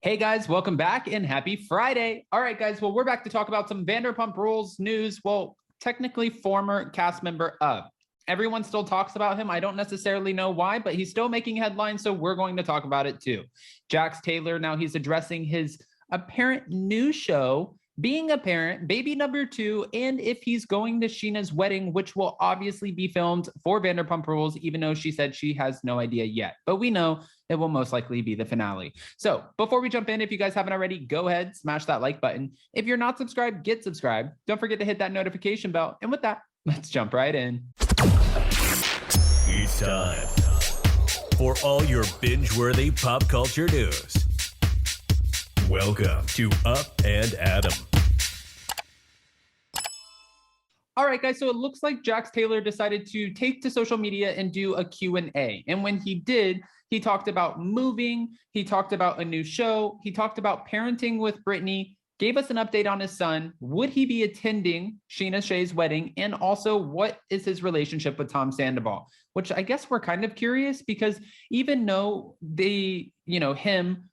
Hey guys, welcome back and happy Friday. All right, guys. Well, we're back to talk about some Vanderpump Rules news. Well, technically former cast member of. Everyone still talks about him. I don't necessarily know why, but he's still making headlines, so we're going to talk about it too. Jax Taylor, now he's addressing his apparent new show, being a parent, baby number 2, and if he's going to Sheena's wedding, which will obviously be filmed for Vanderpump Rules, even though she said she has no idea yet. But we know it will most likely be the finale. So before we jump in, if you guys haven't already, go ahead, smash that like button. If you're not subscribed, get subscribed. Don't forget to hit that notification bell. And with that, let's jump right in. It's time for all your binge-worthy pop culture news. Welcome to Up and Adam. All right, guys, so it looks like Jax Taylor decided to take to social media and do a Q&A. And when he did, he talked about moving, he talked about a new show, he talked about parenting with Brittany, gave us an update on his son, would he be attending Sheena Shay's wedding, and also what is his relationship with Tom Sandoval, which I guess we're kind of curious because even though they, him,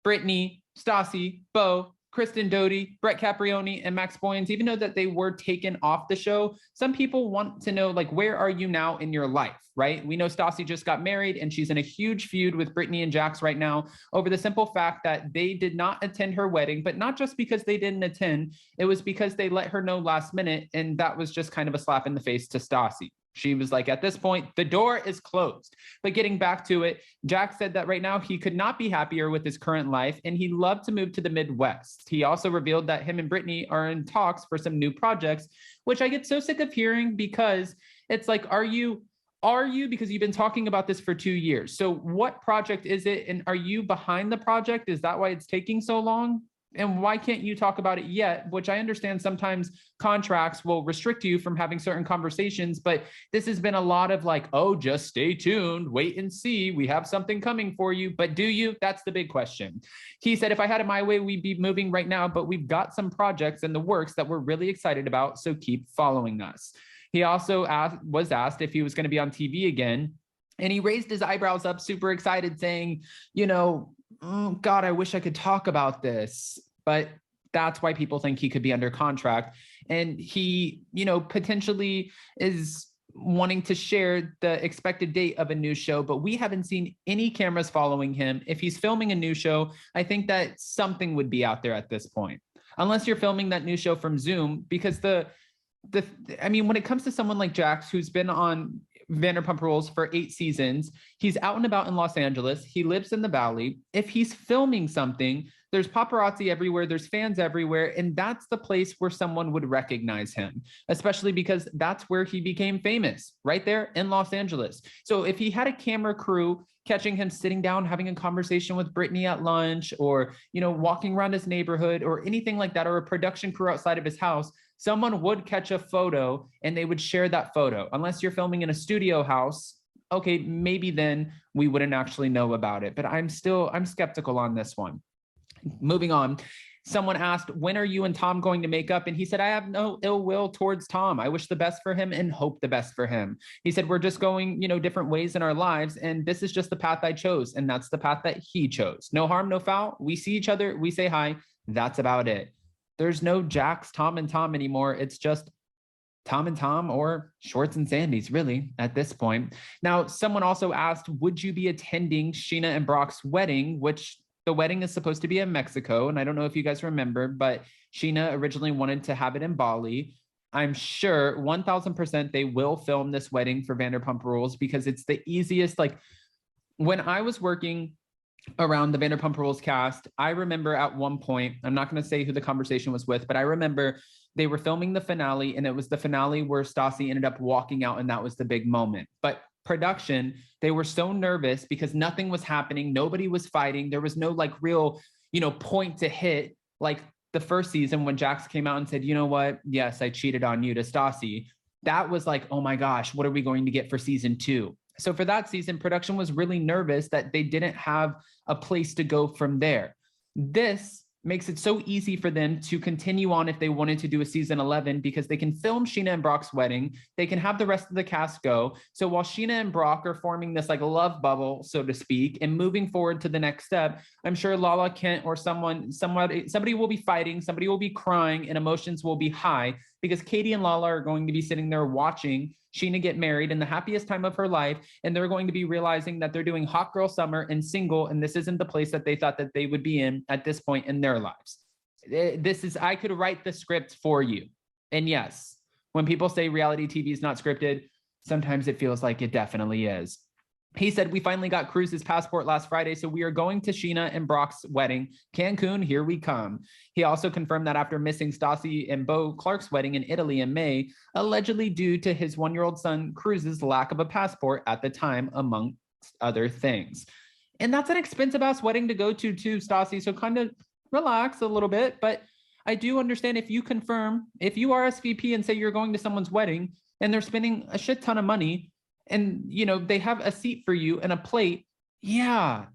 Brittany, Stassi, Bo, Kristen Doty, Brett Caprioni, and Max Boyens, even though that they were taken off the show, some people want to know, where are you now in your life, right? We know Stassi just got married and she's in a huge feud with Brittany and Jax right now over the simple fact that they did not attend her wedding, but not just because they didn't attend, it was because they let her know last minute, and that was just kind of a slap in the face to Stassi. She was like, at this point, the door is closed. But getting back to it, Jack said that right now he could not be happier with his current life and he'd love to move to the Midwest. He also revealed that him and Brittany are in talks for some new projects, which I get so sick of hearing because it's like, are you, because you've been talking about this for 2 years. So what project is it? And are you behind the project? Is that why it's taking so long? And why can't you talk about it yet? Which I understand sometimes contracts will restrict you from having certain conversations, but this has been a lot of just stay tuned, wait and see, we have something coming for you. But do you? That's the big question. He said, if I had it my way, we'd be moving right now, but we've got some projects in the works that we're really excited about, so keep following us. He also was asked if he was going to be on TV again, and he raised his eyebrows up, super excited, saying, oh, God, I wish I could talk about this, but that's why people think he could be under contract. And he, potentially is wanting to share the expected date of a new show, but we haven't seen any cameras following him. If he's filming a new show, I think that something would be out there at this point, unless you're filming that new show from Zoom, because when it comes to someone like Jax, who's been on Vanderpump Rules for 8 seasons. He's out and about in Los Angeles. He lives in the Valley. If he's filming something, there's paparazzi everywhere. There's fans everywhere. And that's the place where someone would recognize him, especially because that's where he became famous, right there in Los Angeles. So if he had a camera crew catching him sitting down, having a conversation with Brittany at lunch, or, walking around his neighborhood or anything like that, or a production crew outside of his house, someone would catch a photo and they would share that photo. Unless you're filming in a studio house, okay, maybe then we wouldn't actually know about it. But I'm skeptical on this one. Moving on. Someone asked, when are you and Tom going to make up? And he said, I have no ill will towards Tom. I wish the best for him and hope the best for him. He said, we're just going, different ways in our lives. And this is just the path I chose. And that's the path that he chose. No harm, no foul. We see each other. We say hi. That's about it. There's no Jax, Tom, and Tom anymore. It's just Tom and Tom, or Shorts and Sandy's, really, at this point. Now, someone also asked, would you be attending Sheena and Brock's wedding, which the wedding is supposed to be in Mexico. And I don't know if you guys remember, but Sheena originally wanted to have it in Bali. I'm sure 1000% they will film this wedding for Vanderpump Rules because it's the easiest. When I was working around the Vanderpump Rules cast, I remember at one point, I'm not going to say who the conversation was with, but I remember they were filming the finale, and it was the finale where Stassi ended up walking out, and that was the big moment. But production, they were so nervous because nothing was happening. Nobody was fighting. There was no real, point to hit. Like the first season when Jax came out and said, you know what? Yes, I cheated on you to Stassi. That was oh my gosh, what are we going to get for season 2? So for that season, production was really nervous that they didn't have a place to go from there. This makes it so easy for them to continue on if they wanted to do a season 11, because they can film Sheena and Brock's wedding. They can have the rest of the cast go. So while Sheena and Brock are forming this like love bubble, so to speak, and moving forward to the next step, I'm sure Lala, Kent, or somebody will be fighting, somebody will be crying, and emotions will be high, because Katie and Lala are going to be sitting there watching Sheena get married in the happiest time of her life, and they're going to be realizing that they're doing hot girl summer and single, and this isn't the place that they thought that they would be in at this point in their lives. I could write the script for you. And yes, when people say reality TV is not scripted, sometimes it feels like it definitely is. He said, we finally got Cruz's passport last Friday, so we are going to Sheena and Brock's wedding. Cancun, here we come. He also confirmed that after missing Stassi and Beau Clark's wedding in Italy in May, allegedly due to his 1-year-old son Cruz's lack of a passport at the time, among other things. And that's an expensive-ass wedding to go to too, Stassi, so kind of relax a little bit. But I do understand if you confirm, if you RSVP and say you're going to someone's wedding and they're spending a shit ton of money, and, you know, they have a seat for you and a plate. Yeah.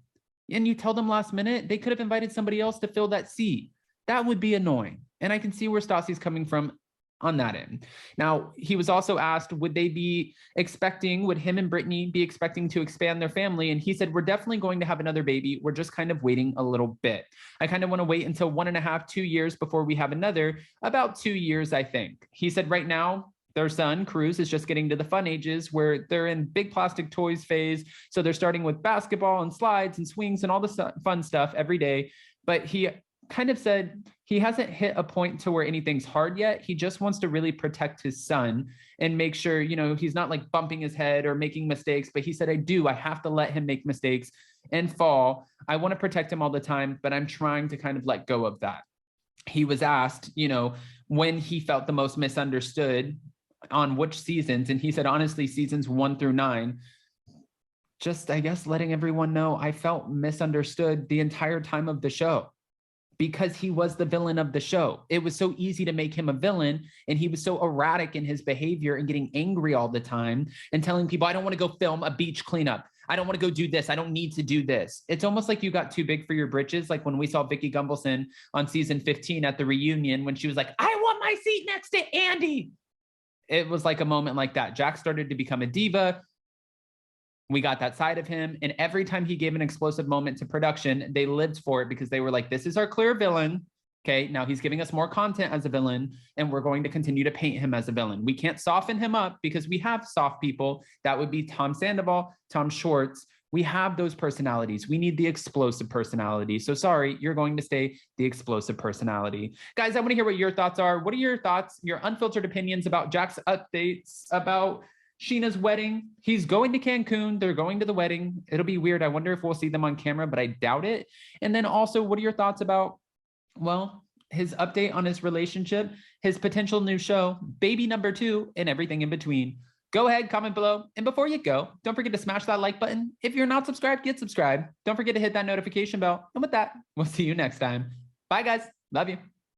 And you tell them last minute, they could have invited somebody else to fill that seat. That would be annoying. And I can see where Stassi's coming from on that end. Now, he was also asked, would him and Brittany be expecting to expand their family? And he said, we're definitely going to have another baby. We're just kind of waiting a little bit. I kind of want to wait until 1.5, 2 years before we have another, about 2 years, I think. He said right now, their son, Cruz, is just getting to the fun ages where they're in big plastic toys phase. So they're starting with basketball and slides and swings and all the fun stuff every day. But he kind of said he hasn't hit a point to where anything's hard yet. He just wants to really protect his son and make sure, you know, he's not like bumping his head or making mistakes. But he said, I have to let him make mistakes and fall. I want to protect him all the time, but I'm trying to kind of let go of that. He was asked, you know, when he felt the most misunderstood on which seasons, and he said honestly seasons 1 through 9. Just, I guess, letting everyone know I felt misunderstood the entire time of the show, because he was the villain of the show. It was so easy to make him a villain, and he was so erratic in his behavior and getting angry all the time and telling people, I don't want to go film a beach cleanup, I don't want to go do this, I don't need to do this. It's almost like you got too big for your britches, like when we saw Vicky Gumbelson on season 15 at the reunion when she was like, I want my seat next to Andy. It was like a moment like that. Jax started to become a diva. We got that side of him. And every time he gave an explosive moment to production, they lived for it, because they were like, this is our clear villain. Okay, now he's giving us more content as a villain, and we're going to continue to paint him as a villain. We can't soften him up because we have soft people. That would be Tom Sandoval, Tom Schwartz. We have those personalities. We need the explosive personality. So sorry, you're going to stay the explosive personality. Guys, I want to hear what your thoughts are. What are your thoughts, your unfiltered opinions about Jax updates, about Sheena's wedding? He's going to Cancun. They're going to the wedding. It'll be weird. I wonder if we'll see them on camera, but I doubt it. And then also, what are your thoughts about, well, his update on his relationship, his potential new show, baby number 2, and everything in between? Go ahead, comment below. And before you go, don't forget to smash that like button. If you're not subscribed, get subscribed. Don't forget to hit that notification bell. And with that, we'll see you next time. Bye, guys. Love you.